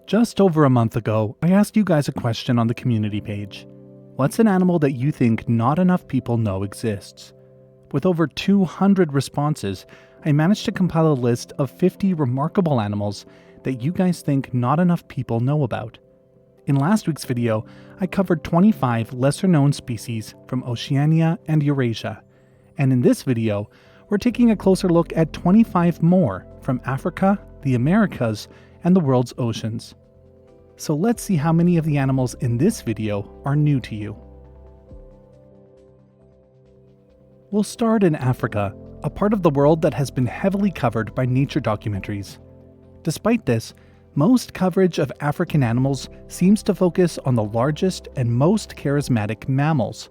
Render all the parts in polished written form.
Just over a month ago, I asked you guys a question on the community page. What's an animal that you think not enough people know exists? With over 200 responses, I managed to compile a list of 50 remarkable animals that you guys think not enough people know about. In last week's video, I covered 25 lesser-known species from Oceania and Eurasia, and in this video, we're taking a closer look at 25 more from Africa, the Americas, and the world's oceans. So let's see how many of the animals in this video are new to you. We'll start in Africa, a part of the world that has been heavily covered by nature documentaries. Despite this, most coverage of African animals seems to focus on the largest and most charismatic mammals,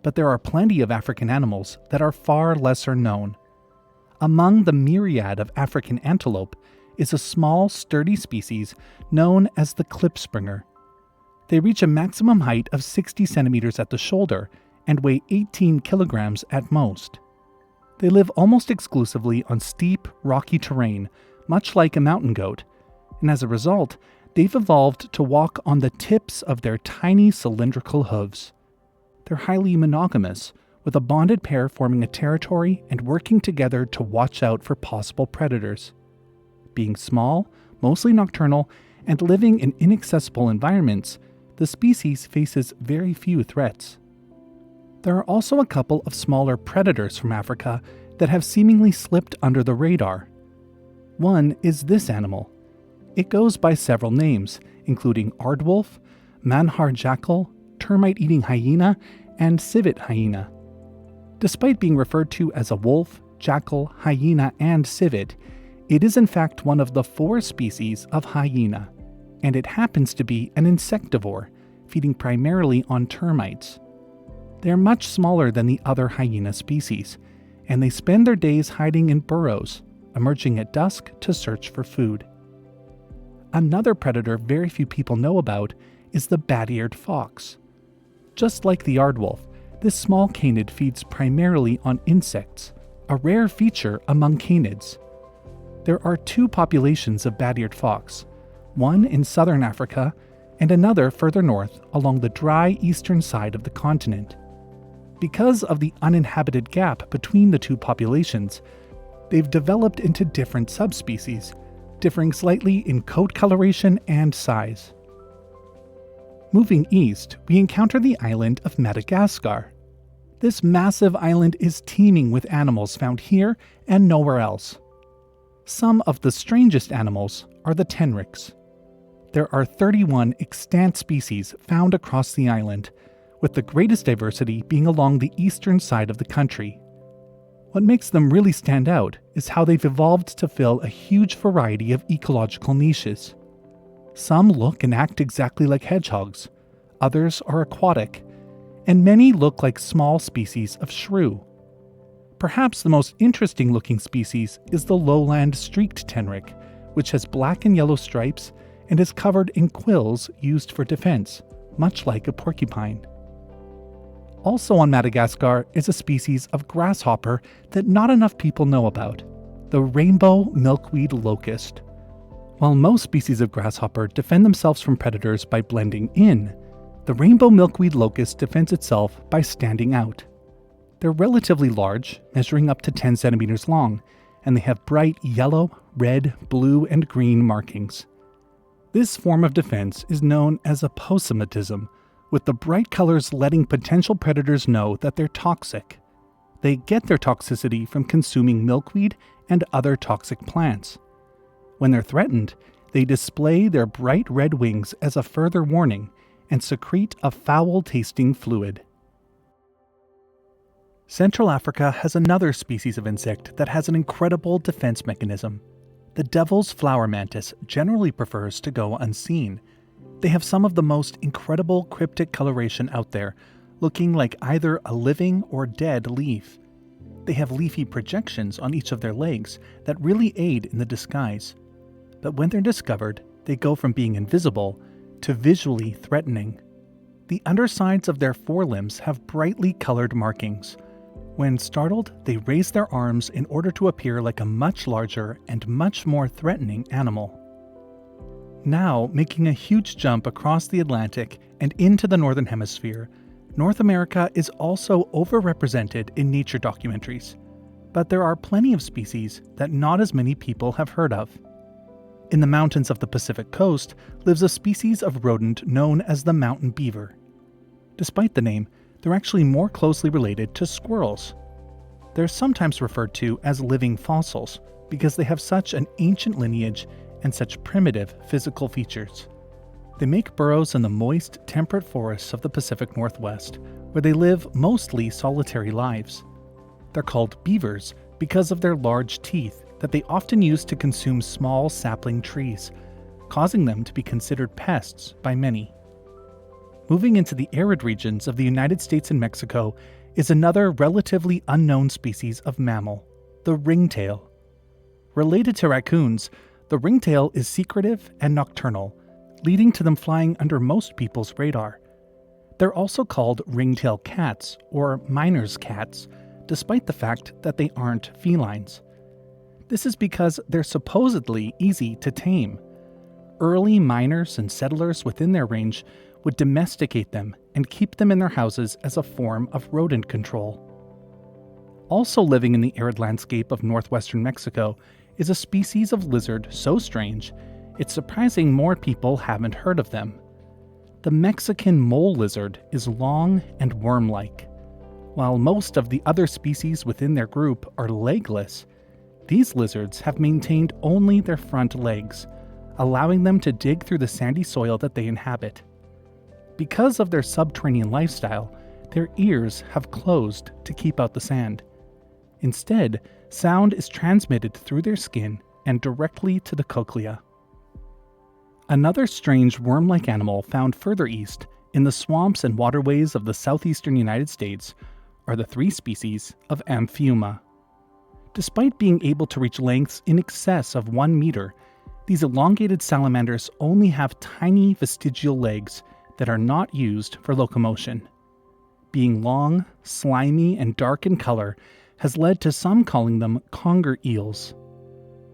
but there are plenty of African animals that are far lesser known. Among the myriad of African antelope is a small, sturdy species known as the Klipspringer. They reach a maximum height of 60 centimeters at the shoulder and weigh 18 kilograms at most. They live almost exclusively on steep, rocky terrain, much like a mountain goat, and as a result, they've evolved to walk on the tips of their tiny cylindrical hooves. They're highly monogamous, with a bonded pair forming a territory and working together to watch out for possible predators. Being small, mostly nocturnal, and living in inaccessible environments, the species faces very few threats. There are also a couple of smaller predators from Africa that have seemingly slipped under the radar. One is this animal. It goes by several names, including Aardwolf, manhar jackal, termite-eating hyena, and civet hyena. Despite being referred to as a wolf, jackal, hyena, and civet, it is in fact one of the 4 species of hyena, and it happens to be an insectivore, feeding primarily on termites. They are much smaller than the other hyena species, and they spend their days hiding in burrows, emerging at dusk to search for food. Another predator very few people know about is the bat-eared fox. Just like the aardwolf, this small canid feeds primarily on insects, a rare feature among canids. There are 2 populations of bat-eared fox, one in southern Africa and another further north along the dry eastern side of the continent. Because of the uninhabited gap between the 2 populations, they've developed into different subspecies, differing slightly in coat coloration and size. Moving east, we encounter the island of Madagascar. This massive island is teeming with animals found here and nowhere else. Some of the strangest animals are the Tenrecs. There are 31 extant species found across the island, with the greatest diversity being along the eastern side of the country. What makes them really stand out is how they've evolved to fill a huge variety of ecological niches. Some look and act exactly like hedgehogs, others are aquatic, and many look like small species of shrew. Perhaps the most interesting looking species is the lowland streaked tenrec, which has black and yellow stripes and is covered in quills used for defense, much like a porcupine. Also on Madagascar is a species of grasshopper that not enough people know about, the rainbow milkweed locust. While most species of grasshopper defend themselves from predators by blending in, the rainbow milkweed locust defends itself by standing out. They're relatively large, measuring up to 10 centimeters long, and they have bright yellow, red, blue, and green markings. This form of defense is known as apossumatism, with the bright colors letting potential predators know that they're toxic. They get their toxicity from consuming milkweed and other toxic plants. When they're threatened, they display their bright red wings as a further warning and secrete a foul-tasting fluid. Central Africa has another species of insect that has an incredible defense mechanism. The devil's flower mantis generally prefers to go unseen. They have some of the most incredible cryptic coloration out there, looking like either a living or dead leaf. They have leafy projections on each of their legs that really aid in the disguise. But when they're discovered, they go from being invisible to visually threatening. The undersides of their forelimbs have brightly colored markings. When startled, they raise their arms in order to appear like a much larger and much more threatening animal. Now, making a huge jump across the Atlantic and into the Northern Hemisphere, North America is also overrepresented in nature documentaries, but there are plenty of species that not as many people have heard of. In the mountains of the Pacific coast lives a species of rodent known as the mountain beaver. Despite the name, they're actually more closely related to squirrels. They're sometimes referred to as living fossils because they have such an ancient lineage and such primitive physical features. They make burrows in the moist, temperate forests of the Pacific Northwest, where they live mostly solitary lives. They're called beavers because of their large teeth that they often use to consume small sapling trees, causing them to be considered pests by many. Moving into the arid regions of the United States and Mexico is another relatively unknown species of mammal, the ringtail. Related to raccoons, the ringtail is secretive and nocturnal, leading to them flying under most people's radar. They're also called ringtail cats or miner's cats, despite the fact that they aren't felines. This is because they're supposedly easy to tame. Early miners and settlers within their range would domesticate them and keep them in their houses as a form of rodent control. Also living in the arid landscape of northwestern Mexico is a species of lizard so strange, it's surprising more people haven't heard of them. The Mexican mole lizard is long and worm-like. While most of the other species within their group are legless, these lizards have maintained only their front legs, allowing them to dig through the sandy soil that they inhabit. Because of their subterranean lifestyle, their ears have closed to keep out the sand. Instead, sound is transmitted through their skin and directly to the cochlea. Another strange worm-like animal found further east, in the swamps and waterways of the southeastern United States, are the three species of Amphiuma. Despite being able to reach lengths in excess of 1 meter, these elongated salamanders only have tiny vestigial legs that are not used for locomotion. Being long, slimy, and dark in color has led to some calling them conger eels.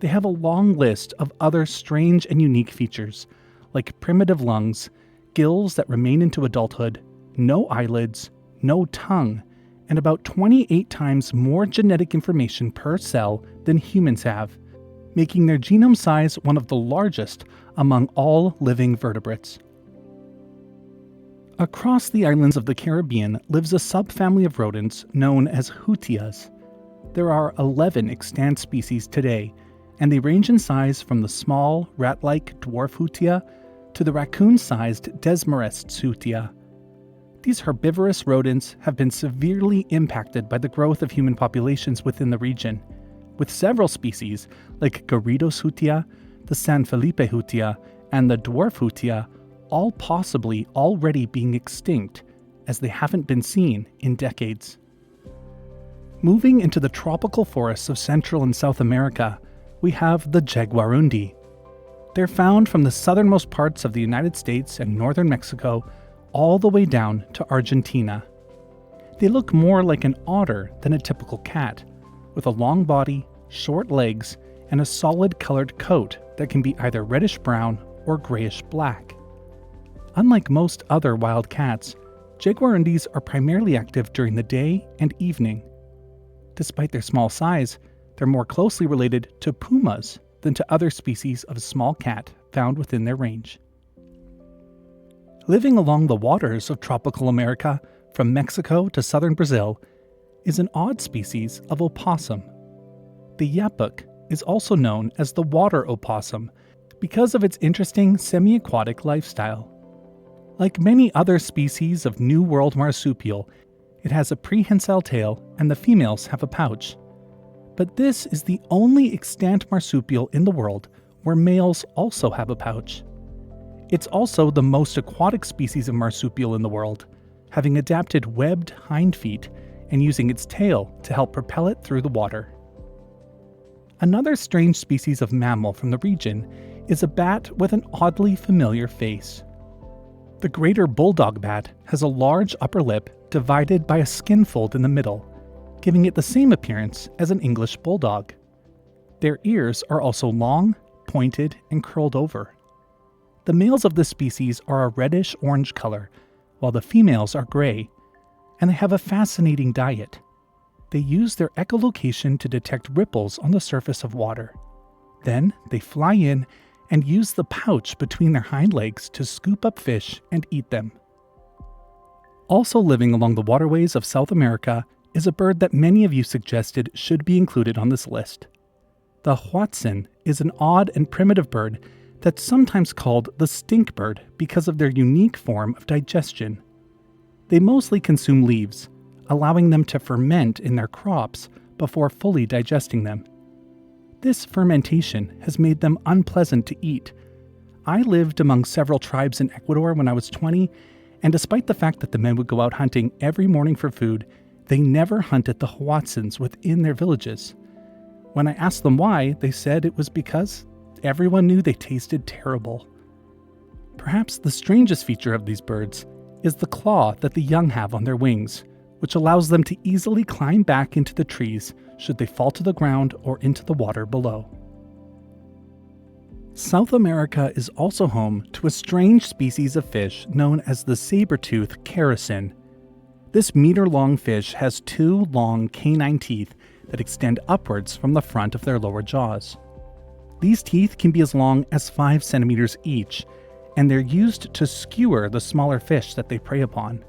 They have a long list of other strange and unique features, like primitive lungs, gills that remain into adulthood, no eyelids, no tongue, and about 28 times more genetic information per cell than humans have, making their genome size one of the largest among all living vertebrates. Across the islands of the Caribbean lives a subfamily of rodents known as Hutias. There are 11 extant species today, and they range in size from the small, rat-like dwarf Hutia to the raccoon-sized Desmarestes Hutia. These herbivorous rodents have been severely impacted by the growth of human populations within the region, with several species like Garridos Hutia, the San Felipe Hutia, and the dwarf Hutia all possibly already being extinct, as they haven't been seen in decades. Moving into the tropical forests of Central and South America, we have the Jaguarundi. They're found from the southernmost parts of the United States and northern Mexico all the way down to Argentina. They look more like an otter than a typical cat, with a long body, short legs, and a solid colored coat that can be either reddish-brown or grayish-black. Unlike most other wild cats, Jaguarundis are primarily active during the day and evening. Despite their small size, they're more closely related to pumas than to other species of small cat found within their range. Living along the waters of tropical America, from Mexico to southern Brazil, is an odd species of opossum. The Yapok is also known as the water opossum because of its interesting semi-aquatic lifestyle. Like many other species of New World marsupial, it has a prehensile tail and the females have a pouch. But this is the only extant marsupial in the world where males also have a pouch. It's also the most aquatic species of marsupial in the world, having adapted webbed hind feet and using its tail to help propel it through the water. Another strange species of mammal from the region is a bat with an oddly familiar face. The greater Bulldog Bat has a large upper lip divided by a skin fold in the middle, giving it the same appearance as an English bulldog. Their ears are also long, pointed, and curled over. The males of this species are a reddish-orange color, while the females are gray, and they have a fascinating diet. They use their echolocation to detect ripples on the surface of water. Then they fly in and use the pouch between their hind legs to scoop up fish and eat them. Also living along the waterways of South America is a bird that many of you suggested should be included on this list. The Hoatzin is an odd and primitive bird that's sometimes called the stink bird because of their unique form of digestion. They mostly consume leaves, allowing them to ferment in their crops before fully digesting them. This fermentation has made them unpleasant to eat. I lived among several tribes in Ecuador when I was 20, and despite the fact that the men would go out hunting every morning for food, they never hunted the Hoatzins within their villages. When I asked them why, they said it was because everyone knew they tasted terrible. Perhaps the strangest feature of these birds is the claw that the young have on their wings, which allows them to easily climb back into the trees should they fall to the ground or into the water below. South America is also home to a strange species of fish known as the Sabertooth Characin. This meter-long fish has 2 long canine teeth that extend upwards from the front of their lower jaws. These teeth can be as long as 5 centimeters each, and they're used to skewer the smaller fish that they prey upon.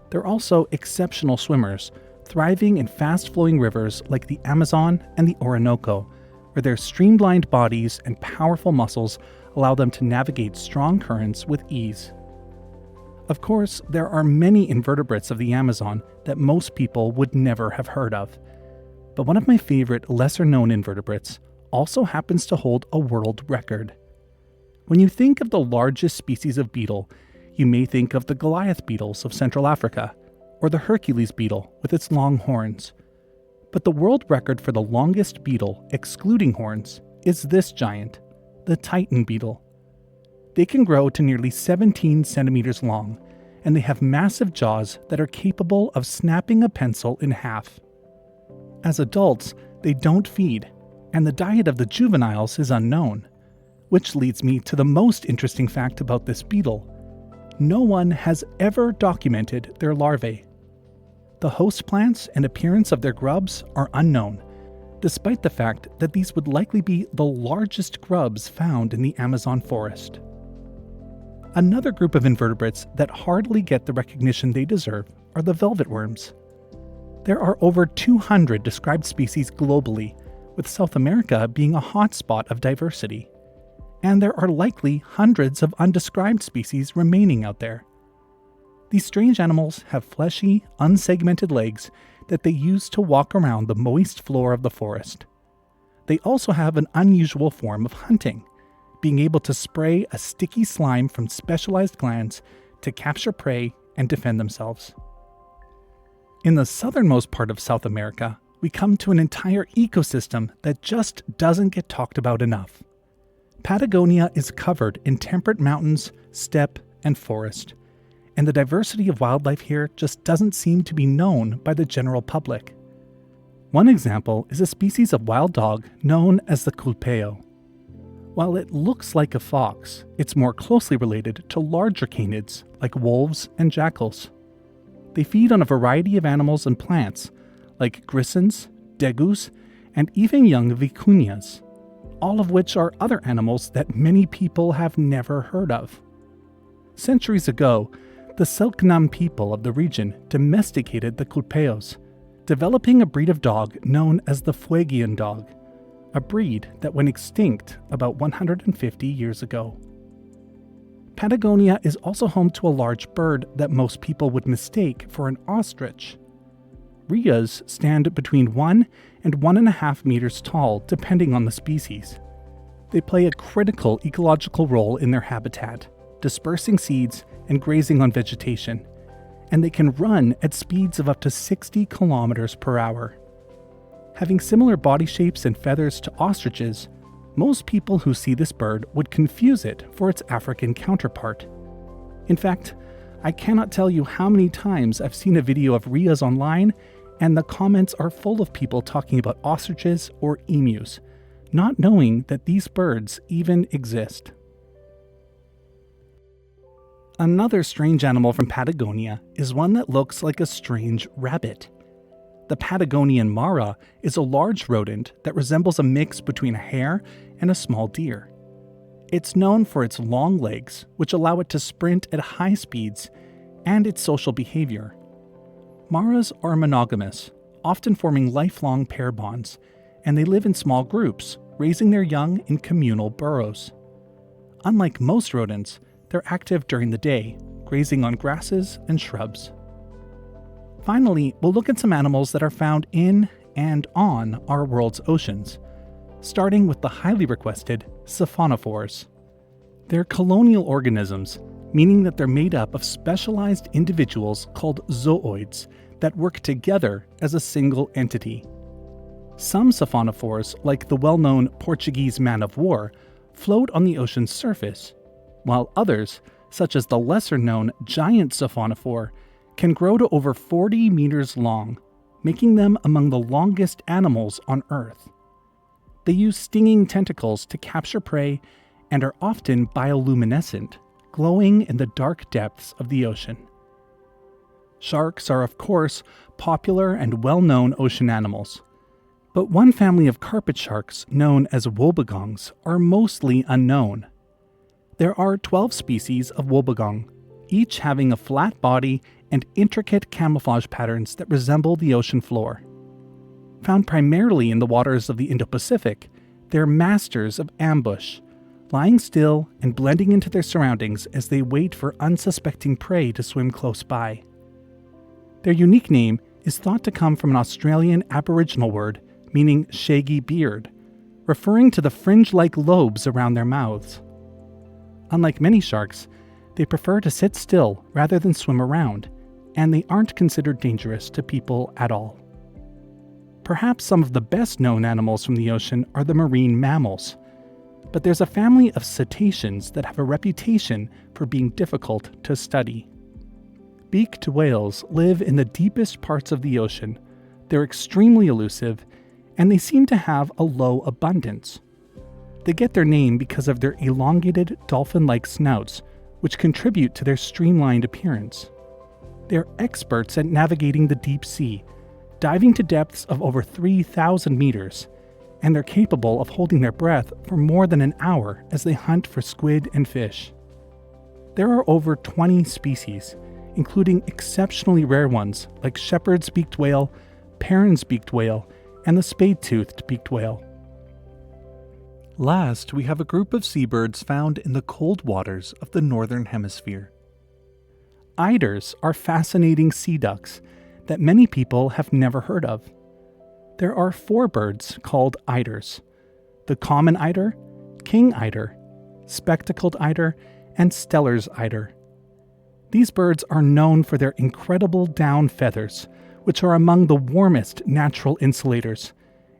They're also exceptional swimmers, thriving in fast-flowing rivers like the Amazon and the Orinoco, where their streamlined bodies and powerful muscles allow them to navigate strong currents with ease. Of course, there are many invertebrates of the Amazon that most people would never have heard of. But one of my favorite lesser-known invertebrates also happens to hold a world record. When you think of the largest species of beetle, you may think of the Goliath beetles of Central Africa, or the Hercules beetle with its long horns. But the world record for the longest beetle, excluding horns, is this giant, the Titan beetle. They can grow to nearly 17 centimeters long, and they have massive jaws that are capable of snapping a pencil in half. As adults, they don't feed, and the diet of the juveniles is unknown, which leads me to the most interesting fact about this beetle. No one has ever documented their larvae. The host plants and appearance of their grubs are unknown, despite the fact that these would likely be the largest grubs found in the Amazon forest. Another group of invertebrates that hardly get the recognition they deserve are the velvet worms. There are over 200 described species globally, with South America being a hotspot of diversity. And there are likely hundreds of undescribed species remaining out there. These strange animals have fleshy, unsegmented legs that they use to walk around the moist floor of the forest. They also have an unusual form of hunting, being able to spray a sticky slime from specialized glands to capture prey and defend themselves. In the southernmost part of South America, we come to an entire ecosystem that just doesn't get talked about enough. Patagonia is covered in temperate mountains, steppe, and forest, and the diversity of wildlife here just doesn't seem to be known by the general public. One example is a species of wild dog known as the Culpeo. While it looks like a fox, it's more closely related to larger canids like wolves and jackals. They feed on a variety of animals and plants, like grissons, degus, and even young vicuñas, all of which are other animals that many people have never heard of. Centuries ago, the Selknam people of the region domesticated the Culpeos, developing a breed of dog known as the Fuegian dog, a breed that went extinct about 150 years ago. Patagonia is also home to a large bird that most people would mistake for an ostrich. Rheas stand between 1 and 1.5 meters tall, depending on the species. They play a critical ecological role in their habitat, dispersing seeds and grazing on vegetation, and they can run at speeds of up to 60 kilometers per hour. Having similar body shapes and feathers to ostriches, most people who see this bird would confuse it for its African counterpart. In fact, I cannot tell you how many times I've seen a video of Rheas online, and the comments are full of people talking about ostriches or emus, not knowing that these birds even exist. Another strange animal from Patagonia is one that looks like a strange rabbit. The Patagonian Mara is a large rodent that resembles a mix between a hare and a small deer. It's known for its long legs, which allow it to sprint at high speeds, and its social behavior. Maras are monogamous, often forming lifelong pair bonds, and they live in small groups, raising their young in communal burrows. Unlike most rodents, they're active during the day, grazing on grasses and shrubs. Finally, we'll look at some animals that are found in and on our world's oceans, starting with the highly requested Siphonophores. They're colonial organisms, meaning that they're made up of specialized individuals called zooids that work together as a single entity. Some Siphonophores, like the well-known Portuguese man-of-war, float on the ocean's surface, while others, such as the lesser-known giant Siphonophore, can grow to over 40 meters long, making them among the longest animals on Earth. They use stinging tentacles to capture prey and are often bioluminescent, glowing in the dark depths of the ocean. Sharks are, of course, popular and well-known ocean animals. But one family of carpet sharks, known as Wobbegongs, are mostly unknown. There are 12 species of Wobbegong, each having a flat body and intricate camouflage patterns that resemble the ocean floor. Found primarily in the waters of the Indo-Pacific, they're masters of ambush, lying still and blending into their surroundings as they wait for unsuspecting prey to swim close by. Their unique name is thought to come from an Australian Aboriginal word meaning shaggy beard, referring to the fringe-like lobes around their mouths. Unlike many sharks, they prefer to sit still rather than swim around, and they aren't considered dangerous to people at all. Perhaps some of the best-known animals from the ocean are the marine mammals, but there's a family of cetaceans that have a reputation for being difficult to study. Beaked whales live in the deepest parts of the ocean. They're extremely elusive, and they seem to have a low abundance. They get their name because of their elongated dolphin-like snouts, which contribute to their streamlined appearance. They're experts at navigating the deep sea, diving to depths of over 3,000 meters, and they're capable of holding their breath for more than an hour as they hunt for squid and fish. There are over 20 species, including exceptionally rare ones like shepherd's beaked whale, Perrin's beaked whale, and the spade-toothed beaked whale. Last, we have a group of seabirds found in the cold waters of the northern hemisphere. Eiders are fascinating sea ducks that many people have never heard of. There are 4 birds called eiders: the common eider, king eider, spectacled eider, and Steller's eider. These birds are known for their incredible down feathers, which are among the warmest natural insulators,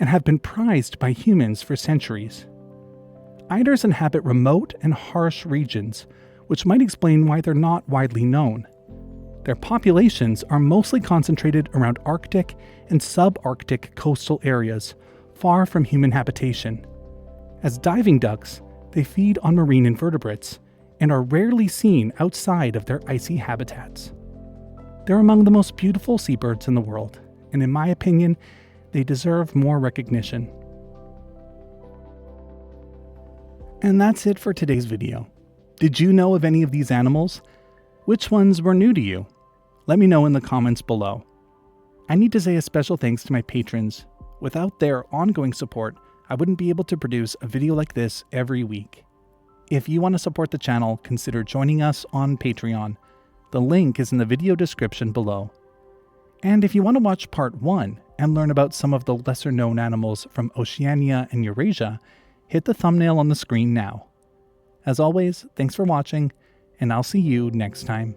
and have been prized by humans for centuries. Eiders inhabit remote and harsh regions, which might explain why they're not widely known. Their populations are mostly concentrated around Arctic and subarctic coastal areas, far from human habitation. As diving ducks, they feed on marine invertebrates, and are rarely seen outside of their icy habitats. They're among the most beautiful seabirds in the world, and in my opinion, they deserve more recognition. And that's it for today's video. Did you know of any of these animals? Which ones were new to you? Let me know in the comments below. I need to say a special thanks to my patrons. Without their ongoing support, I wouldn't be able to produce a video like this every week. If you want to support the channel, consider joining us on Patreon. The link is in the video description below. And if you want to watch part 1 and learn about some of the lesser known animals from Oceania and Eurasia, hit the thumbnail on the screen now. As always, thanks for watching, and I'll see you next time.